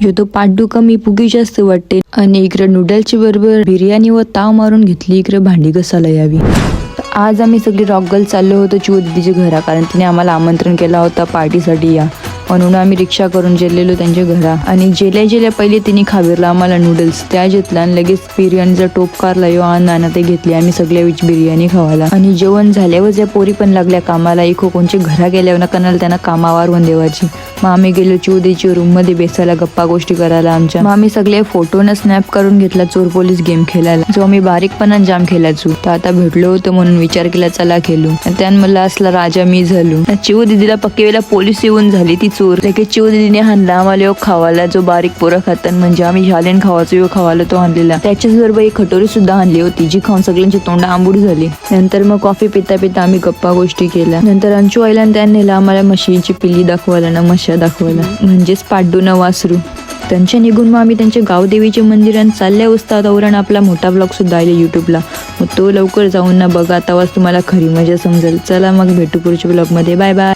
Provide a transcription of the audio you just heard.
जो तो पाड्डू कमी पुगी जास्त वाटते आणि इकडे नूडल्सची बरोबर बिर्याणी व ताव मारून घेतली इकडे भांडी घासायला यावी. आज आम्ही सगळी रॉकगर्ल चाललो होतो चिऊ दीदीच्या घरा, कारण तिने आम्हाला आमंत्रण केला होता पार्टीसाठी या, म्हणून आम्ही रिक्षा करून गेलेलो त्यांच्या घरा. आणि जेल्या पहिले तिने खावेरला आम्हाला नूडल्स त्या घेतला आणि लगेच बिर्याणीचा टोप कारला यो नाना ते घेतले. आम्ही सगळ्या वेळी बिर्याणी खावाला आणि जेवण झाल्यावर ज्या पोरी पण लागल्या कामाला, इको कोणच्या घरा गेल्यावर कणाला त्यांना कामावर वन देवाची. मग आम्ही गेलो चिऊ दीदीच्या रूम मध्ये बेसायला गप्पा गोष्टी करायला आमच्या. मग आम्ही सगळे फोटो न स्नॅप करून घेतला चोर पोलीस गेम खेळायला, जो आम्ही बारीकपणा जाम खेळायचो. तर आता भेटलो होतो म्हणून विचार केला चला खेळू. त्यान मला असला राजा मी झालो. चिऊ दीदीला पक्के वेळेला पोलीस येऊन झाली ती चोर. लगेच चिऊ दीदीने हाणला आम्हाला यो खावाला जो बारीक पोरं खातात, म्हणजे आम्ही झालेन खावायचो यो खावाला तो हाणलेला. त्याच्याच बरोबर एक खटोरी सुद्धा हाणली होती जी खाऊन सगळ्यांची तोंड आंबूड झाली. नंतर मग कॉफी पिता पिता आम्ही गप्पा गोष्टी केल्या. नंतर अंशू आईला त्याने नेला आम्हाला म्हशीची पिल्ली दाखवायला ना मशा दाखवायला, म्हणजेच पाड्डू न वासरू. त्यांच्या निघून मग आम्ही त्यांच्या गावदेवीच्या मंदिरात चालल्या असता दौरान आपला मोठा ब्लॉग सुद्धा आहे युट्यूबला. मग तो लवकर जाऊन ना बघा, तेव्हाच तुम्हाला खरी मजा समजेल. चला मग भेटू पुढच्या ब्लॉग मध्ये. Bye bye.